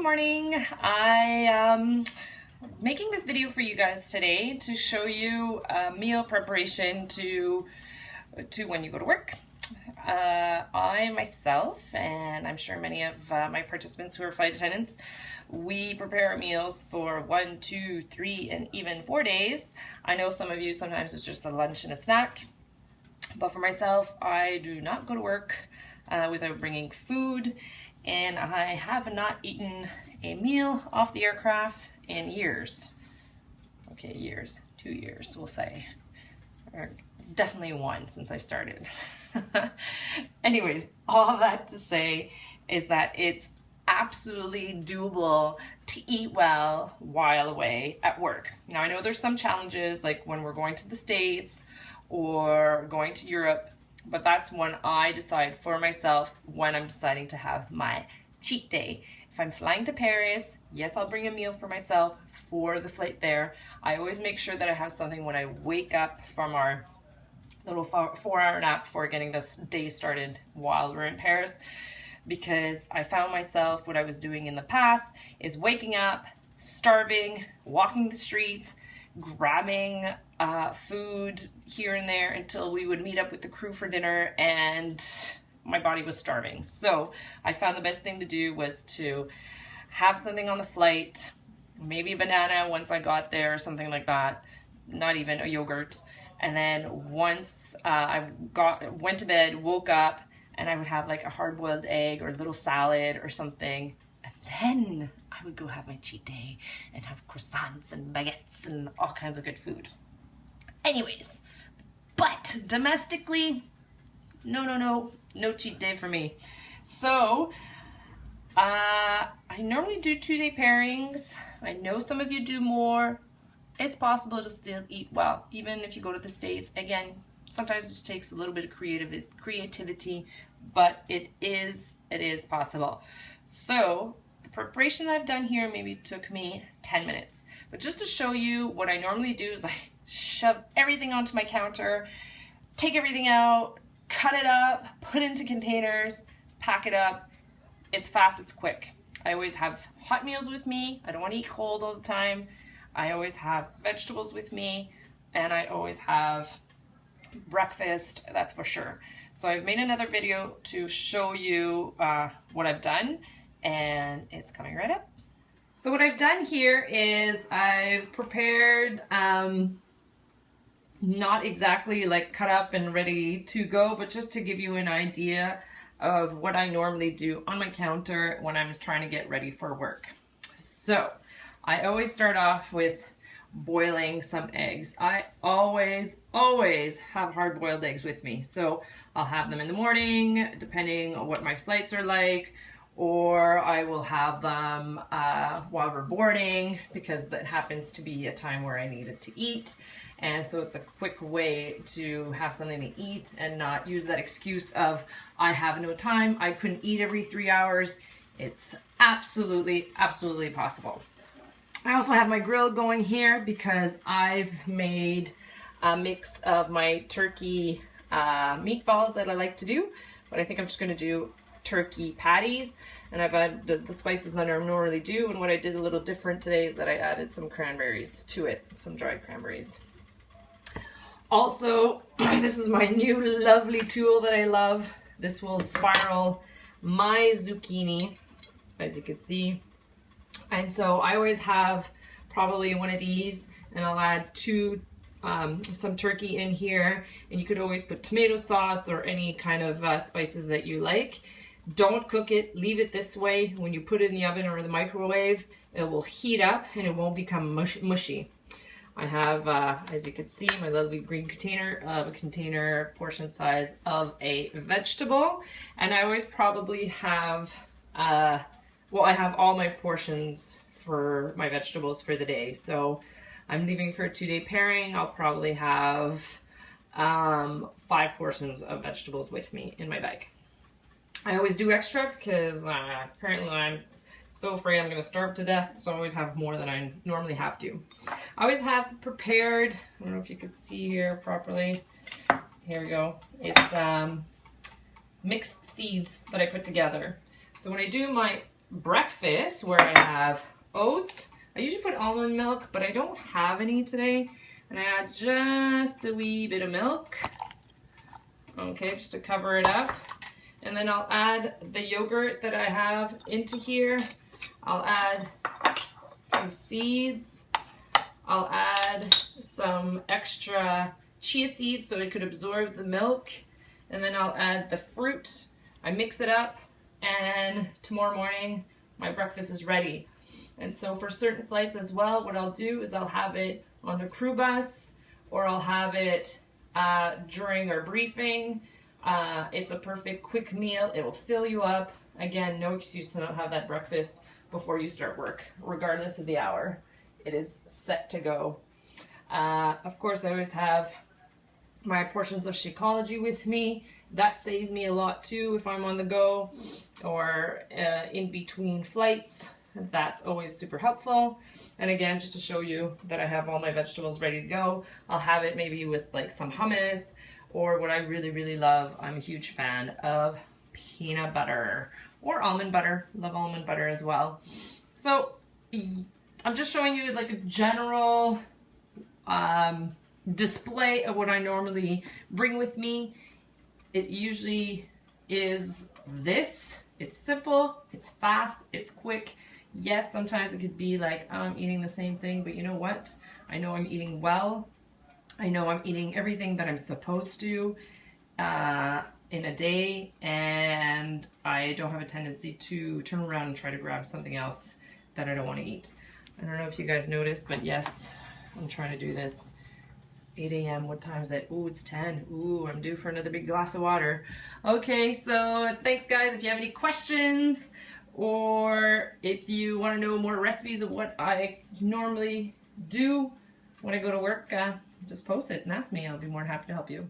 morning. I am making this video for you guys today to show you meal preparation to when you go to work. I myself, and I'm sure many of my participants who are flight attendants, we prepare our meals for 1, 2, 3, and even 4 days. I know some of you, sometimes it's just a lunch and a snack, but for myself, I do not go to work without bringing food, and I have not eaten a meal off the aircraft in years. Okay, years, 2 years, we'll say, or definitely one since I started. Anyways, all that to say is that it's absolutely doable to eat well while away at work. Now I know there's some challenges, like when we're going to the States or going to Europe, but that's when I decide for myself when I'm deciding to have my cheat day. If I'm flying to Paris, yes, I'll bring a meal for myself for the flight there. I always make sure that I have something when I wake up from our little 4-hour nap before getting this day started while we're in Paris, because I found myself, what I was doing in the past is waking up, starving, walking the streets, grabbing food here and there until we would meet up with the crew for dinner, and my body was starving. So I found the best thing to do was to have something on the flight, maybe a banana once I got there or something like that, not even a yogurt. And then once I went to bed, woke up, and I would have like a hard-boiled egg or a little salad or something, and then I would go have my cheat day and have croissants and baguettes and all kinds of good food. Anyways, but domestically, no cheat day for me. So I normally do 2-day pairings. I know some of you do more. It's possible to still eat well, even if you go to the States. Again, sometimes it takes a little bit of creativity, but it is possible. So the preparation that I've done here maybe took me 10 minutes. But just to show you, what I normally do is I shove everything onto my counter, take everything out, cut it up, put it into containers, pack it up. It's fast, it's quick. I always have hot meals with me. I don't want to eat cold all the time. I always have vegetables with me, and I always have breakfast, that's for sure. So I've made another video to show you what I've done, and it's coming right up. So what I've done here is I've prepared, not exactly like cut up and ready to go, but just to give you an idea of what I normally do on my counter when I'm trying to get ready for work. So I always start off with boiling some eggs. I always have hard-boiled eggs with me. So I'll have them in the morning, depending on what my flights are like, or I will have them while we're boarding, because that happens to be a time where I need it to eat. And so it's a quick way to have something to eat and not use that excuse of, I have no time, I couldn't eat every 3 hours. It's absolutely possible. I also have my grill going here because I've made a mix of my turkey meatballs that I like to do, but I think I'm just going to do turkey patties, and I've added the spices that I normally do, and what I did a little different today is that I added some cranberries to it, some dried cranberries. Also, this is my new lovely tool that I love. This will spiral my zucchini, as you can see. And so I always have probably one of these, and I'll add some turkey in here, and you could always put tomato sauce or any kind of spices that you like. Don't cook it, leave it this way. When you put it in the oven or the microwave, it will heat up and it won't become mushy. I have, as you can see, my lovely green container of a container portion size of a vegetable, and I always probably have well, I have all my portions for my vegetables for the day. So I'm leaving for a 2-day pairing. I'll probably have 5 portions of vegetables with me in my bag. I always do extra because apparently I'm so afraid I'm going to starve to death, so I always have more than I normally have to. I always have prepared, I don't know if you can see here properly. Here we go. It's mixed seeds that I put together. So when I do my breakfast where I have oats. I usually put almond milk, but I don't have any today. And I add just a wee bit of milk. Okay, just to cover it up. And then I'll add the yogurt that I have into here. I'll add some seeds. I'll add some extra chia seeds so it could absorb the milk. And then I'll add the fruit. I mix it up, and tomorrow morning my breakfast is ready. And so for certain flights as well, what I'll do is I'll have it on the crew bus, or I'll have it during our briefing. It's a perfect quick meal. It will fill you up. Again, no excuse to not have that breakfast before you start work, regardless of the hour. It is set to go. Of course, I always have my portions of Shakeology with me. That saves me a lot too if I'm on the go or in between flights. That's always super helpful. And again, just to show you that I have all my vegetables ready to go, I'll have it maybe with like some hummus, or what I really, really love, I'm a huge fan of peanut butter or almond butter. Love almond butter as well. So I'm just showing you like a general display of what I normally bring with me. It usually is this. It's simple, it's fast, it's quick. Yes, sometimes it could be like, oh, I'm eating the same thing, but you know what? I know I'm eating well. I know I'm eating everything that I'm supposed to in a day, and I don't have a tendency to turn around and try to grab something else that I don't want to eat. I don't know if you guys noticed, but yes, I'm trying to do this. 8 a.m. What time is it? Ooh, it's 10. Ooh, I'm due for another big glass of water. Okay, so thanks guys. If you have any questions, or if you want to know more recipes of what I normally do when I go to work, just post it and ask me. I'll be more than happy to help you.